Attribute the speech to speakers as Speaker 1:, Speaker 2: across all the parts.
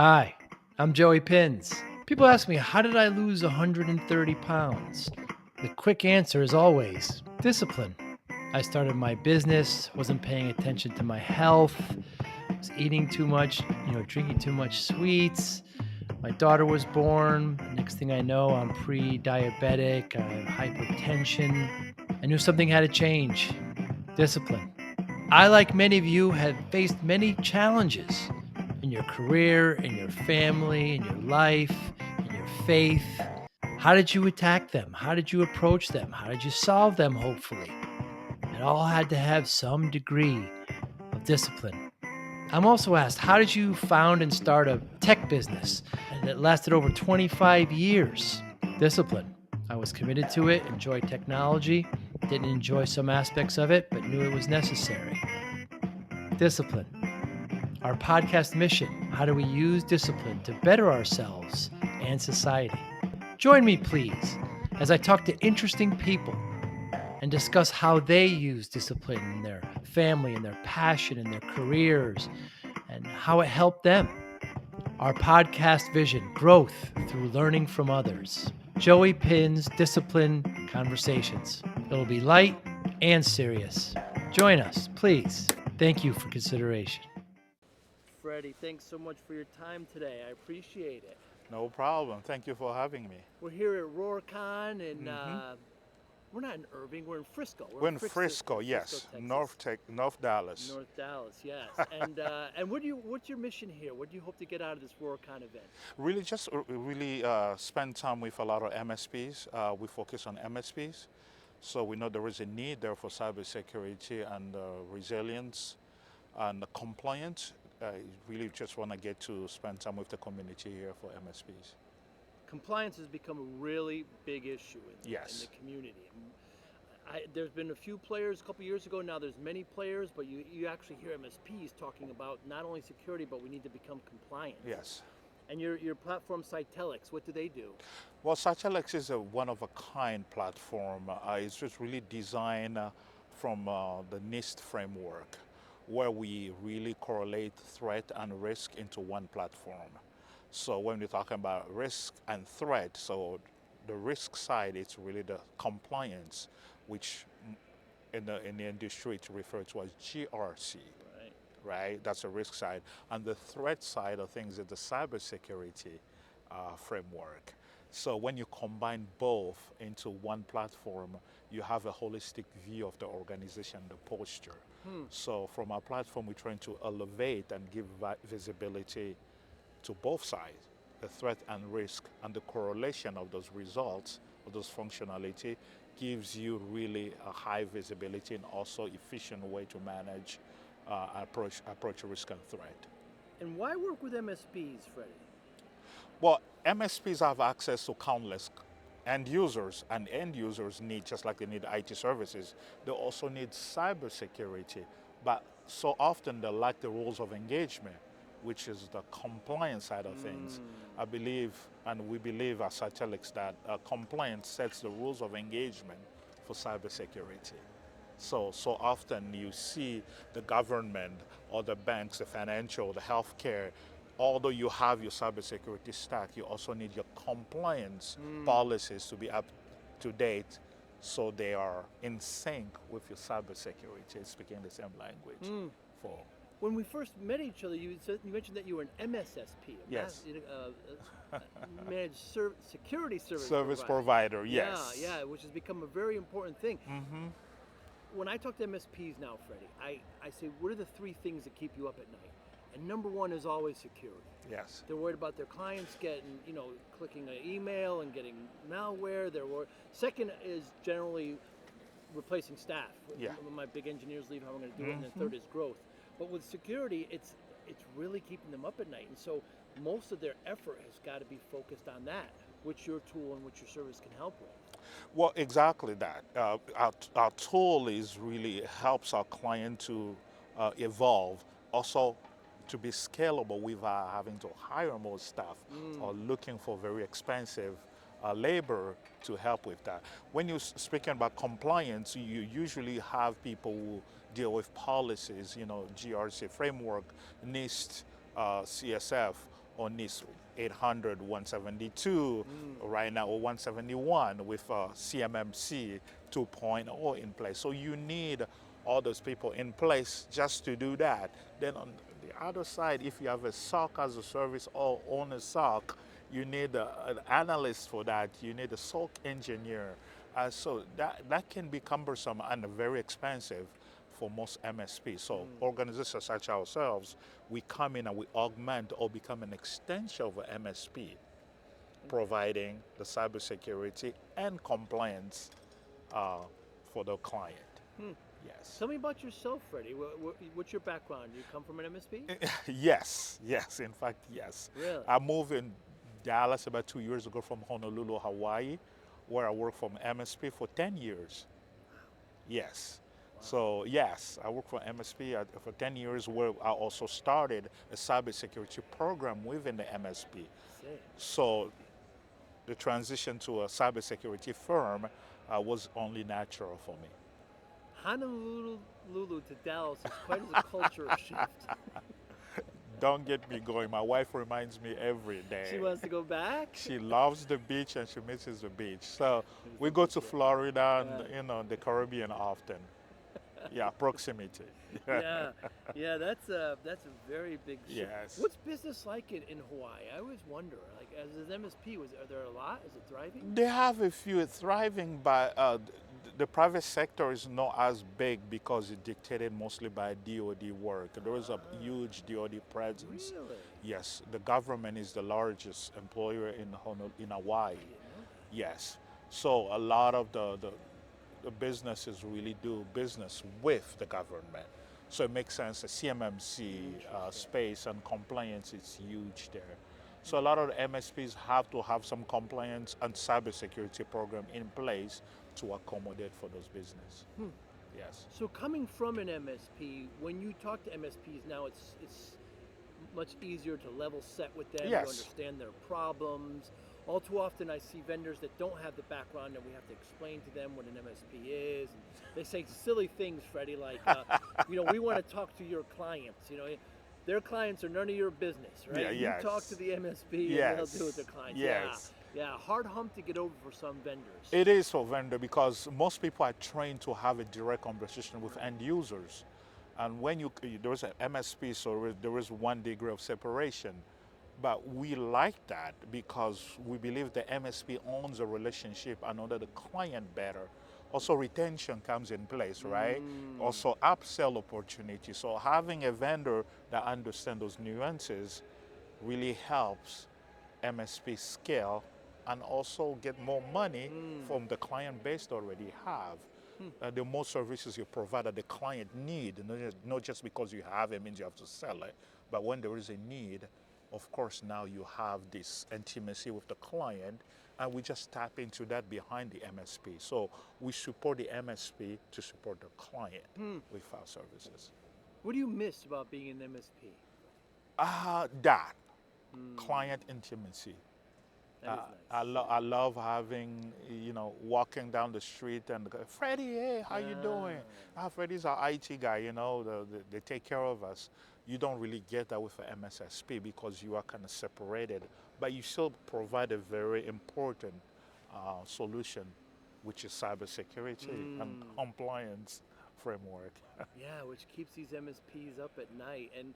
Speaker 1: Hi, I'm Joey Pinz. People ask me, how did I lose 130 pounds? The quick answer is always discipline. I started my business, wasn't paying attention to my health, was eating too much, drinking too much sweets. My daughter was born. Next thing I know, I'm pre-diabetic, I have hypertension. I knew something had to change. Discipline. I, like many of you, have faced many challenges in your career, in your family, in your life, in your faith. How did you attack them? How did you approach them? How did you solve them, hopefully? It all had to have some degree of discipline. I'm also asked, how did you found and start a tech business that lasted over 25 years? Discipline. I was committed to it, enjoyed technology, didn't enjoy some aspects of it, but knew it was necessary. Discipline. Our podcast mission: how do we use discipline to better ourselves and society? Join me, please, as I talk to interesting people and discuss how they use discipline in their family, in their passion, in their careers, and how it helped them. Our podcast vision: growth through learning from others. Joey Pinz Discipline Conversations. It'll be light and serious. Join us, please. Thank you for consideration. Freddy, thanks so much for your time today. I appreciate it.
Speaker 2: No problem. Thank you for having me.
Speaker 1: We're here at RoarCon, and we're not in Irving. We're in Frisco.
Speaker 2: We're in Frisco, yes,
Speaker 1: Texas.
Speaker 2: North Dallas.
Speaker 1: North Dallas, yes. And what's your mission here? What do you hope to get out of this RoarCon event?
Speaker 2: Really, just spend time with a lot of MSPs. We focus on MSPs, so we know there is a need there for cybersecurity and resilience and compliance. Really, just want to get to spend time with the community here for MSPs.
Speaker 1: Compliance has become a really big issue in
Speaker 2: Yes.
Speaker 1: the community. There's been a few players a couple years ago. Now there's many players, but you actually hear MSPs talking about not only security, but we need to become compliant.
Speaker 2: Yes.
Speaker 1: And your platform, Citelix, what do they do?
Speaker 2: Well, Citelix is a one-of-a-kind platform. It's just really designed from the NIST framework, where we really correlate threat and risk into one platform. So when we're talking about risk and threat, so the risk side, it's really the compliance, which in the industry it's referred to as GRC. Right? That's the risk side. And the threat side of things is the cybersecurity framework. So when you combine both into one platform, you have a holistic view of the organization, the posture. So from our platform, we're trying to elevate and give visibility to both sides, the threat and risk, and the correlation of those results, of those functionality, gives you really a high visibility and also efficient way to manage approach risk and threat.
Speaker 1: And why work with MSPs, Freddie?
Speaker 2: Well, MSPs have access to countless end users, and end users need, just like they need IT services, they also need cybersecurity. But so often they lack the rules of engagement, which is the compliance side of things. I believe, and we believe at Citelix, that compliance sets the rules of engagement for cybersecurity. So often you see the government or the banks, the financial, the healthcare, although you have your cybersecurity stack, you also need your compliance policies to be up to date, so they are in sync with your cybersecurity, speaking the same language.
Speaker 1: When we first met each other, you mentioned that you were an MSSP,
Speaker 2: Yes.
Speaker 1: Managed Security
Speaker 2: Service provider, yes.
Speaker 1: Yeah, which has become a very important thing. When I talk to MSPs now, Freddie, I say, what are the three things that keep you up at night? And number one is always security.
Speaker 2: Yes.
Speaker 1: They're worried about their clients getting, clicking an email and getting malware. Second is generally replacing staff.
Speaker 2: Yeah.
Speaker 1: When my big engineers leave, how I'm going to do it. And then third is growth. But with security, it's really keeping them up at night. And so most of their effort has got to be focused on that, which your tool and which your service can help with.
Speaker 2: Well, exactly that. Our tool is really helps our client to evolve, also to be scalable without having to hire more staff or looking for very expensive labor to help with that. When you're speaking about compliance, you usually have people who deal with policies, GRC framework, NIST, CSF, on NIST 800, 172, right now, or 171 with CMMC 2.0 in place. So you need all those people in place just to do that. Then on the other side, if you have a SOC as a service or own a SOC, you need an analyst for that. You need a SOC engineer. So that can be cumbersome and very expensive for most MSPs. So organizations such as ourselves, we come in and we augment or become an extension of an MSP, providing the cybersecurity and compliance for the client. Yes.
Speaker 1: Tell me about yourself, Freddie. What's your background? You come from an MSP?
Speaker 2: Yes. In fact, yes.
Speaker 1: Really?
Speaker 2: I moved in Dallas about 2 years ago from Honolulu, Hawaii, where I worked for MSP for 10 years. Yes. Wow. So yes, I worked for MSP for 10 years, where I also started a cybersecurity program within the MSP. So the transition to a cybersecurity firm was only natural for me.
Speaker 1: Honolulu to Dallas is quite a culture shift.
Speaker 2: Don't get me going. My wife reminds me every day.
Speaker 1: She wants to go back?
Speaker 2: She loves the beach and she misses the beach. So we go to Florida and the Caribbean often. Yeah, proximity.
Speaker 1: yeah, that's a very big shift.
Speaker 2: Yes.
Speaker 1: What's business like in Hawaii? I always wonder. Like, as an MSP, are there a lot? Is it thriving?
Speaker 2: They have a few thriving, but the private sector is not as big because it's dictated mostly by DoD work. There is a huge DoD presence.
Speaker 1: Really?
Speaker 2: Yes, the government is the largest employer in Hawaii. Yes, so a lot of the businesses really do business with the government. So it makes sense. The CMMC space and compliance is huge there. So a lot of the MSPs have to have some compliance and cybersecurity program in place to accommodate for those business. Yes.
Speaker 1: So coming from an MSP, when you talk to MSPs now, it's much easier to level set with them,
Speaker 2: Yes.
Speaker 1: to understand their problems. All too often I see vendors that don't have the background and we have to explain to them what an MSP is. And they say silly things, Freddie, like, we want to talk to your clients. Their clients are none of your business, right?
Speaker 2: Yeah, yes.
Speaker 1: You talk to the MSP and they'll deal with their clients.
Speaker 2: Yes.
Speaker 1: Yeah, hard hump to get over for some vendors.
Speaker 2: It is for vendor because most people are trained to have a direct conversation with end users. And when there's an MSP, so there is one degree of separation. But we like that because we believe the MSP owns a relationship and under the client better. Also retention comes in place, right? Also upsell opportunity. So having a vendor that understands those nuances really helps MSP scale and also get more money from the client base they already have. The more services you provide that the client need, not just because you have it means you have to sell it, but when there is a need, of course, now you have this intimacy with the client, and we just tap into that behind the MSP. So we support the MSP to support the client with our services.
Speaker 1: What do you miss about being an MSP?
Speaker 2: That client intimacy.
Speaker 1: That is nice.
Speaker 2: I love having, walking down the street and go, Freddie, hey, how you doing? Freddie's our IT guy, they take care of us. You don't really get that with an MSSP because you are kind of separated, but you still provide a very important solution, which is cybersecurity and compliance framework.
Speaker 1: Yeah, which keeps these MSPs up at night. And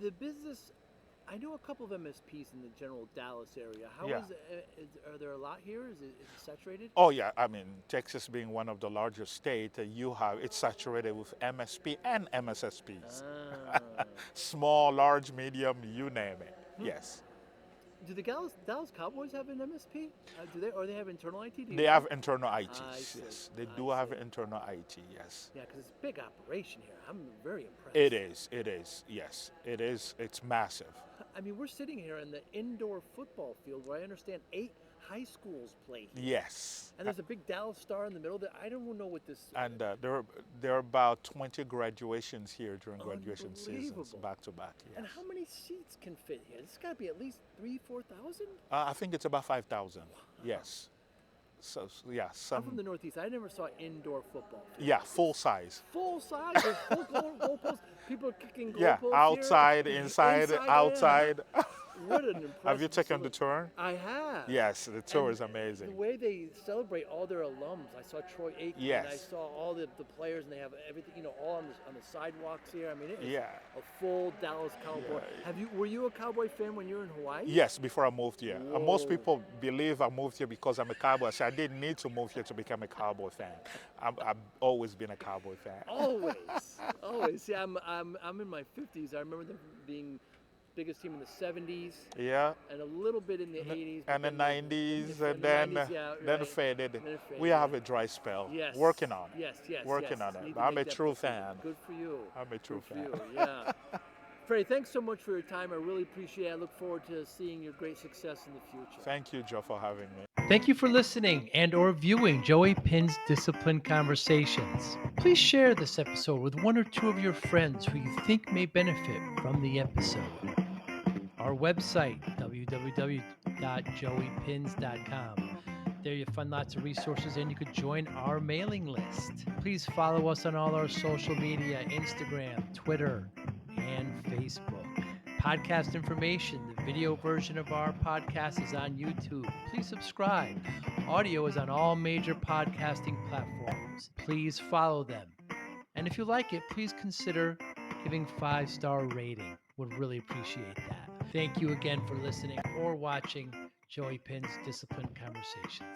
Speaker 1: the business, I know a couple of MSPs in the general Dallas area. How is it? Are there a lot here? Is it saturated?
Speaker 2: Oh yeah, I mean, Texas being one of the largest states, it's saturated with MSP and MSSPs. Small, large, medium, you name it. Yes.
Speaker 1: Do the Dallas Cowboys have an MSP? Or they have internal IT?
Speaker 2: They have internal IT. Yes, they do have internal IT. Yes.
Speaker 1: Yeah, because it's a big operation here. I'm very impressed.
Speaker 2: It is. Yes, it is. It's massive.
Speaker 1: I mean, we're sitting here in the indoor football field where I understand 8 high schools play here.
Speaker 2: Yes.
Speaker 1: And there's a big Dallas star in the middle. I don't know what this.
Speaker 2: And there are about 20 graduations here during graduation seasons, back to back. Yes.
Speaker 1: And how many seats can fit here? This got to be at least 3,000-4,000.
Speaker 2: I think it's about 5,000. Wow. Yes. So yeah,
Speaker 1: I'm from the Northeast. I never saw indoor football.
Speaker 2: Yeah, full size.
Speaker 1: Full size. There's full goalposts. People are kicking goalposts.
Speaker 2: Yeah, outside, inside, outside.
Speaker 1: What an impressive
Speaker 2: Have you taken the
Speaker 1: facility.
Speaker 2: tour?
Speaker 1: I have.
Speaker 2: Yes, the tour
Speaker 1: And
Speaker 2: is amazing.
Speaker 1: The way they celebrate all their alums. I saw Troy Aikman.
Speaker 2: Yes.
Speaker 1: I saw all the players, and they have everything, all on the sidewalks here. I mean, it's
Speaker 2: Yeah.
Speaker 1: a full Dallas Cowboy.
Speaker 2: Yeah.
Speaker 1: Were you a Cowboy fan when you were in Hawaii?
Speaker 2: Yes, before I moved here.
Speaker 1: Whoa.
Speaker 2: Most people believe I moved here because I'm a Cowboy. So I didn't need to move here to become a Cowboy fan. I've always been a Cowboy fan.
Speaker 1: Always, always. See, I'm in my 50s. I remember them being biggest team in the 70s.
Speaker 2: Yeah.
Speaker 1: And a little bit in the 80s.
Speaker 2: And the 90s, and
Speaker 1: then
Speaker 2: then it faded.
Speaker 1: Then it faded.
Speaker 2: We have a dry spell.
Speaker 1: Yes.
Speaker 2: Working on it.
Speaker 1: Yes.
Speaker 2: Working on it.
Speaker 1: Need to
Speaker 2: I'm a
Speaker 1: make that
Speaker 2: true
Speaker 1: decision.
Speaker 2: fan.
Speaker 1: Good for you.
Speaker 2: I'm a true
Speaker 1: Good
Speaker 2: fan.
Speaker 1: for you. Yeah. Freddie, thanks so much for your time. I really appreciate it. I look forward to seeing your great success in the future.
Speaker 2: Thank you, Joe, for having me.
Speaker 1: Thank you for listening and or viewing Joey Pinz Discipline Conversations. Please share this episode with one or two of your friends who you think may benefit from the episode. Our website, www.joeypinz.com. There you'll find lots of resources and you could join our mailing list. Please follow us on all our social media, Instagram, Twitter, and Facebook. Podcast information, the video version of our podcast is on YouTube. Please subscribe. Audio is on all major podcasting platforms. Please follow them. And if you like it, please consider giving 5-star rating. Would really appreciate that. Thank you again for listening or watching Joey Pinz Discipline Conversations.